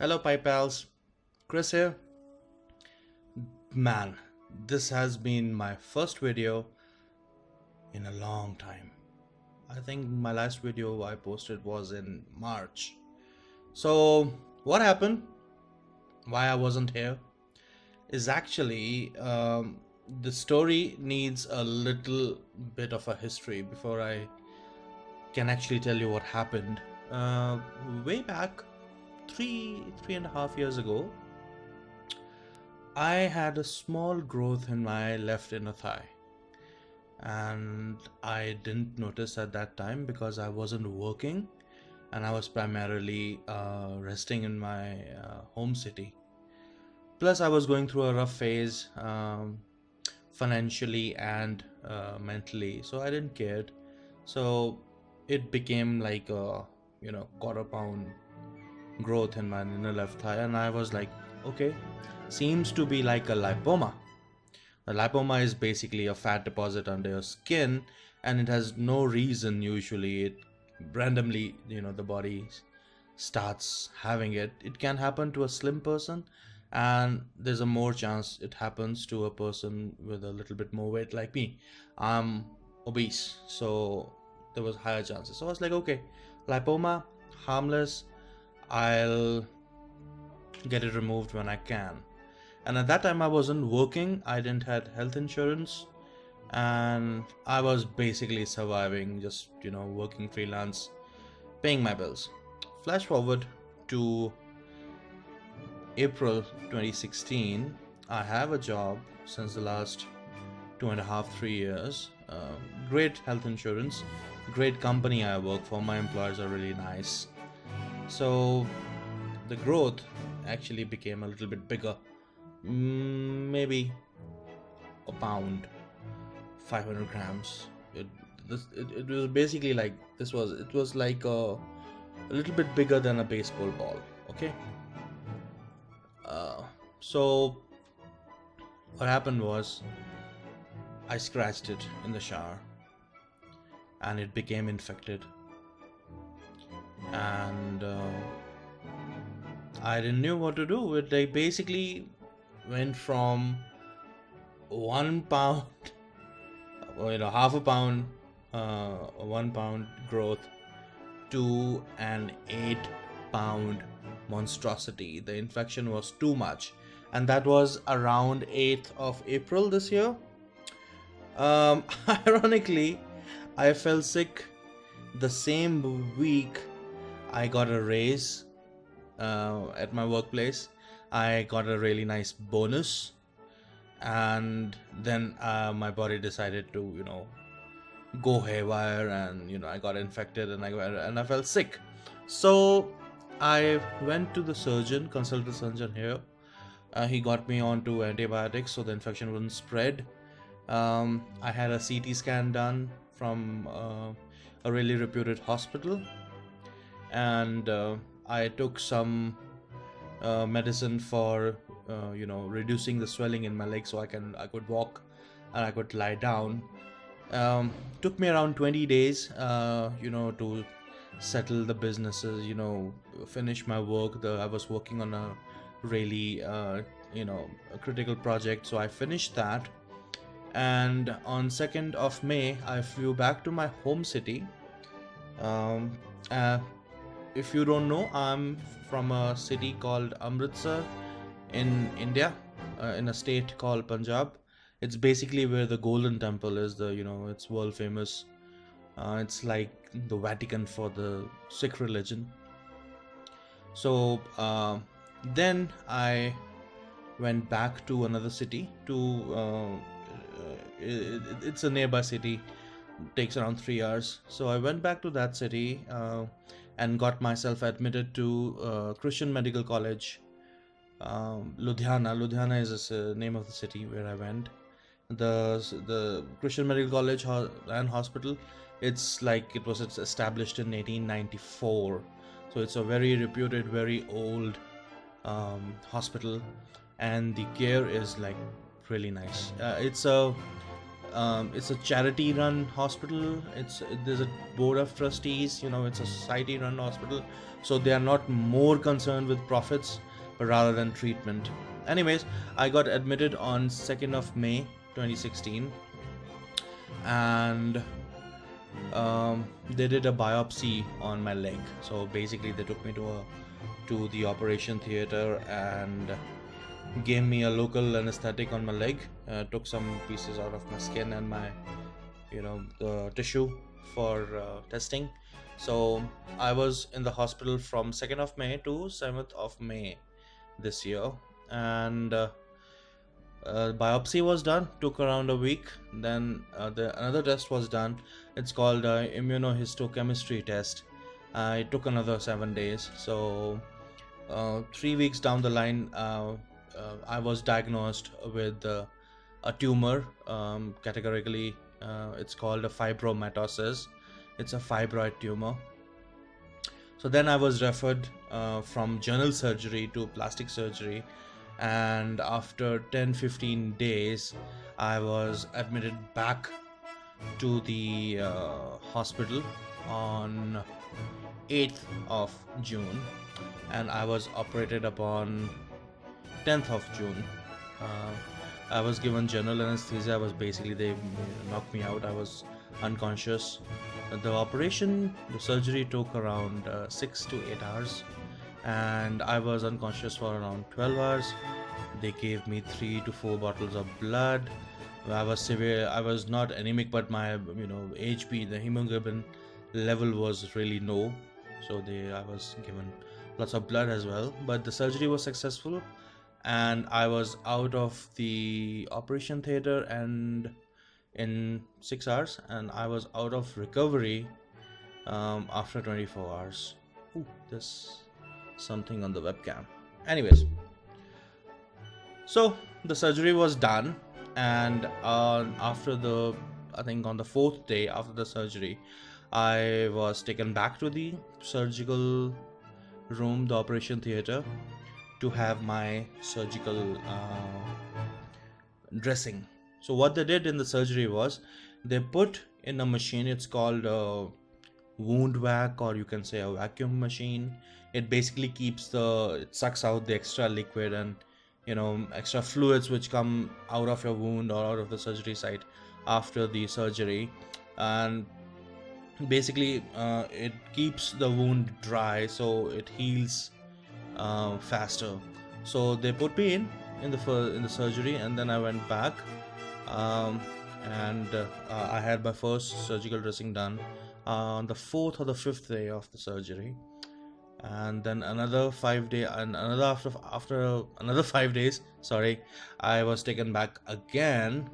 Hello, Pipe Pals. Chris here. Man, this has been my first video in a long time. I think my last video I posted was in March. So, what happened? Why I wasn't here? Is actually the story needs a little bit of a history before I can actually tell you what happened. Way back, three and a half years ago, I had a small growth in my left inner thigh, and I didn't notice at that time because I wasn't working and I was primarily resting in my home city. Plus, I was going through a rough phase financially and mentally, so I didn't care. So it became like a quarter pound growth in my inner left thigh, and I was like, okay, seems to be like a lipoma. A lipoma is basically a fat deposit under your skin, and it has no reason. Usually, it randomly, the body starts having it. It can happen to a slim person, and there's a more chance it happens to a person with a little bit more weight like me. I'm obese, so there was higher chances. So I was like, okay, lipoma, harmless. I'll get it removed when I can. And at that time I wasn't working, I didn't had health insurance, and I was basically surviving, just working freelance, paying my bills. Flash forward to April 2016. I have a job since the last 2.5 3 years. Great health insurance, great company I work for, my employers are really nice. So the growth actually became a little bit bigger. Maybe a pound, 500 grams. It was basically like this was it was like a little bit bigger than a baseball ball. Okay. So what happened was I scratched it in the shower, and it became infected, and I didn't know what to do. It like basically went from 1 pound, half a pound, 1 pound growth to an 8 pound monstrosity. The infection was too much, and that was around 8th of April this year. Ironically, I fell sick the same week I got a raise at my workplace. I got a really nice bonus, and then my body decided to go haywire, and I got infected, and I felt sick. So I went to the surgeon, consulted the surgeon here. He got me onto antibiotics so the infection wouldn't spread. I had a CT scan done from a really reputed hospital, and I took some medicine for reducing the swelling in my leg so I could walk and I could lie down. Took me around 20 days to settle the businesses, finish my work. I was working on a really a critical project, so I finished that. And on 2nd of May I flew back to my home city. um, uh, if you don't know, I'm from a city called Amritsar in India, in a state called Punjab. It's basically where the Golden Temple is. It's world famous. It's like the Vatican for the Sikh religion. So then I went back to another city. It's a nearby city. Takes around 3 hours. So I went back to that city and got myself admitted to Christian Medical College, Ludhiana. Ludhiana is the name of the city where I went. The Christian Medical College and hospital. It was established in 1894, so it's a very reputed, very old hospital, and the care is like really nice. It's a It's a charity run hospital. There's a board of trustees, it's a society run hospital, so they are not more concerned with profits but rather than treatment. Anyways, I got admitted on 2nd of May 2016, and they did a biopsy on my leg. So basically they took me to the operation theater and gave me a local anesthetic on my leg, took some pieces out of my skin and my the tissue for testing. So I was in the hospital from 2nd of May to 7th of May this year, and biopsy was done, took around a week. Then another test was done. It's called immunohistochemistry test. It took another 7 days. So 3 weeks down the line, I was diagnosed with a tumor. Categorically, it's called a fibromatosis. It's a fibroid tumor. So then I was referred from general surgery to plastic surgery, and after 10-15 days I was admitted back to the hospital on 8th of June, and I was operated upon 10th of June. uh, I was given general anesthesia. They knocked me out. I was unconscious. The surgery took around 6 to 8 hours, and I was unconscious for around 12 hours. They gave me 3 to 4 bottles of blood. I was severe. I was not anemic, but my HB, the hemoglobin level was really low. So I was given lots of blood as well. But the surgery was successful, and I was out of the operation theater and in 6 hours, and I was out of recovery after 24 hours. Ooh, there's something on the webcam. Anyways, so the surgery was done, and I think on the 4th day after the surgery, I was taken back to the surgical room, the operation theater, to have my surgical dressing. So what they did in the surgery was they put in a machine. It's called a wound vac, or you can say a vacuum machine. It basically it sucks out the extra liquid and extra fluids which come out of your wound or out of the surgery site after the surgery, and basically it keeps the wound dry so it heals faster. So they put me in the surgery, and then I went back, um, and I had my first surgical dressing done on the 4th or the 5th day of the surgery. And then another 5 day, and after another 5 days, sorry, I was taken back again,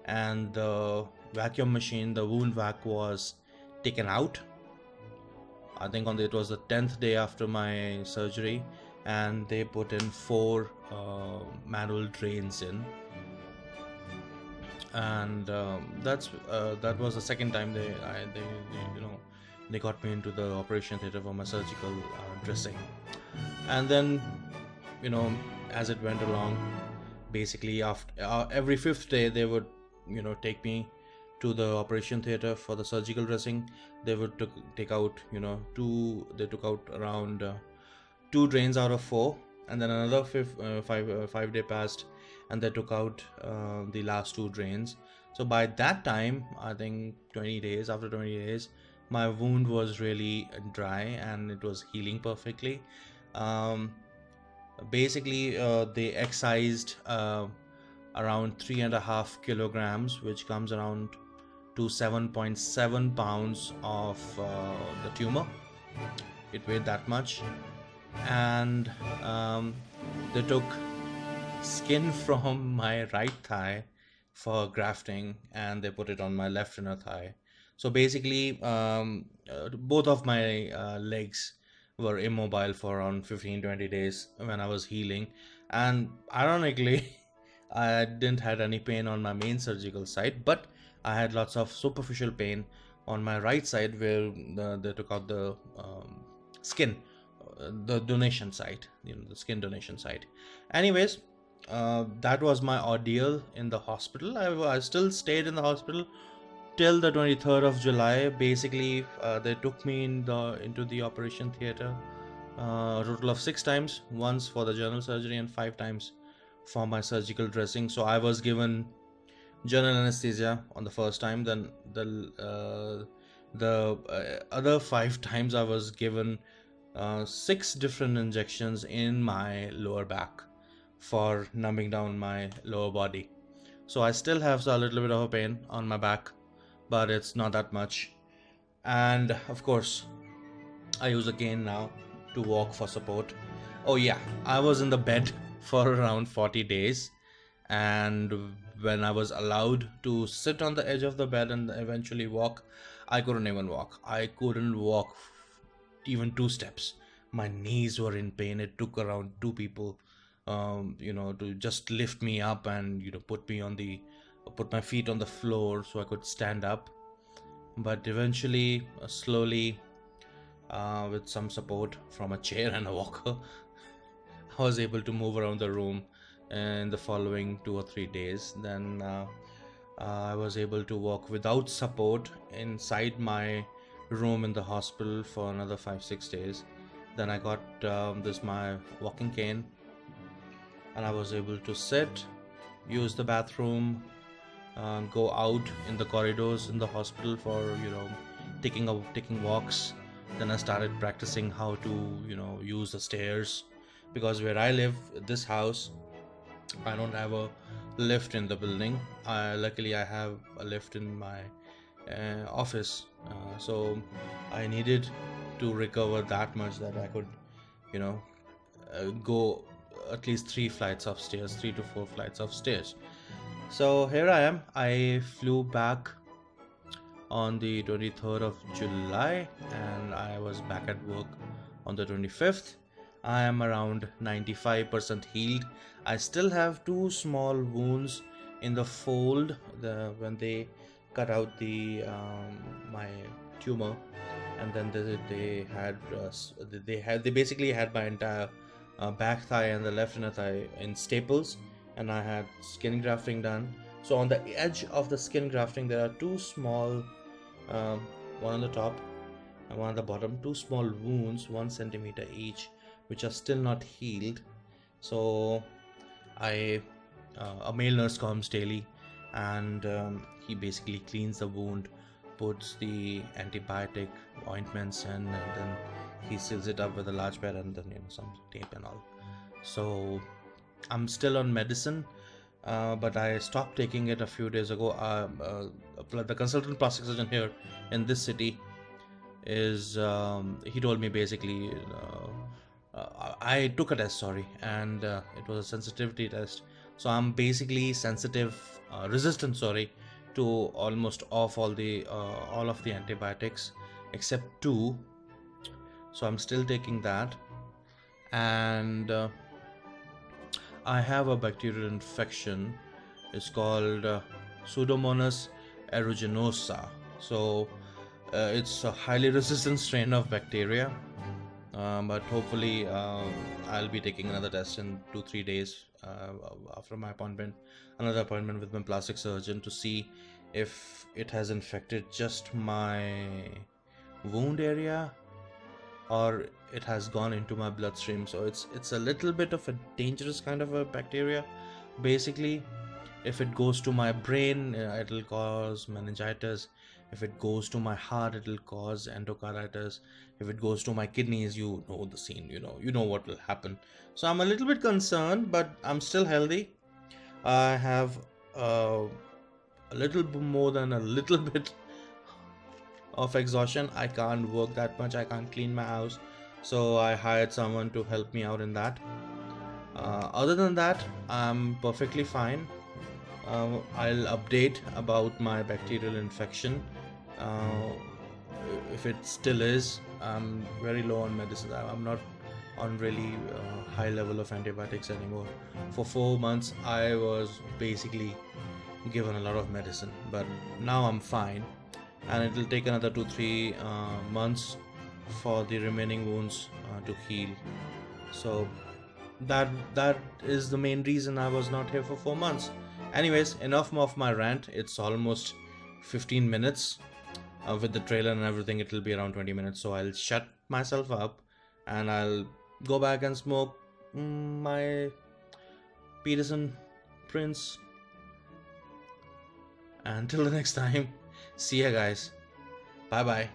and the vacuum machine, the wound vac, was taken out. I think it was the 10th day after my surgery, and they put in 4 manual drains in, and that was the second time they got me into the operation theater for my surgical dressing. And then as it went along, basically after every 5th day they would take me to the operation theater for the surgical dressing. They would take out they took out around 2 drains out of 4, and then another 5 day passed, and they took out the last 2 drains. So by that time, I think after 20 days, my wound was really dry and it was healing perfectly. Basically they excised around 3.5 kilograms, which comes around to 7.7 pounds of the tumor. It weighed that much. And they took skin from my right thigh for grafting, and they put it on my left inner thigh. So basically both of my legs were immobile for around 15-20 days when I was healing. And ironically I didn't had any pain on my main surgical site, but I had lots of superficial pain on my right side where they took out the skin, the donation site, the skin donation site. Anyways, that was my ordeal in the hospital. I still stayed in the hospital till the 23rd of July. Basically, they took me into the operation theater a total of 6 times, once for the general surgery and 5 times for my surgical dressing. So I was given general anesthesia on the first time. Then the other 5 times I was given 6 different injections in my lower back for numbing down my lower body. So I still have a little bit of a pain on my back, but it's not that much. And of course, I use a cane now to walk for support. Oh yeah, I was in the bed for around 40 days, and when I was allowed to sit on the edge of the bed and eventually walk, I couldn't even walk. I couldn't walk even 2 steps. My knees were in pain. It took around 2 people, to just lift me up and put my feet on the floor so I could stand up. But eventually, slowly, with some support from a chair and a walker, I was able to move around the room in the following 2 or 3 days. Then I was able to walk without support inside my room in the hospital for another 5-6 days. Then I got this my walking cane, and I was able to sit, use the bathroom, go out in the corridors in the hospital for taking walks. Then I started practicing how to use the stairs, because where I live, this house, I don't have a lift in the building. Luckily I have a lift in my office, so I needed to recover that much that I could you know go at least 3 flights of stairs, 3 to 4 flights of stairs. So here I am. I flew back on the 23rd of July, and I was back at work on the 25th. I am around 95% healed. I still have 2 small wounds in the fold when they cut out my tumor, and then they basically had my entire back thigh and the left inner thigh in staples, and I had skin grafting done. So on the edge of the skin grafting, there are 2 small, um, one on the top and one on the bottom, 2 small wounds, 1 centimeter each, which are still not healed. So I a male nurse comes daily, and he basically cleans the wound, puts the antibiotic ointments in, and then he seals it up with a large pad and then some tape and all. So I'm still on medicine, but I stopped taking it a few days ago. The consultant plastic surgeon here in this city he told me basically, I took a test, sorry, and it was a sensitivity test. So I'm basically resistant, sorry, to almost all of the antibiotics except 2. So I'm still taking that, and I have a bacterial infection. It's called Pseudomonas aeruginosa. So it's a highly resistant strain of bacteria, but hopefully I'll be taking another test in 2-3 days after my another appointment with my plastic surgeon, to see if it has infected just my wound area or it has gone into my bloodstream. So it's a little bit of a dangerous kind of a bacteria. Basically, if it goes to my brain, it'll cause meningitis. If it goes to my heart, it'll cause endocarditis. If it goes to my kidneys, you know the scene, you know what will happen. So I'm a little bit concerned, but I'm still healthy. I have a little bit more than a little bit of exhaustion. I can't work that much. I can't clean my house, so I hired someone to help me out in that. Other than that, I'm perfectly fine. I'll update about my bacterial infection. Uh, if it still is, I'm very low on medicine. I'm not on really high level of antibiotics anymore. For 4 months, I was basically given a lot of medicine, but now I'm fine, and it will take another 2-3 months for the remaining wounds to heal. So that is the main reason I was not here for 4 months. Anyways, enough of my rant. It's almost 15 minutes. With the trailer and everything, it will be around 20 minutes. So I'll shut myself up and I'll go back and smoke my Peterson Prince. Until the next time, see ya, guys. Bye bye.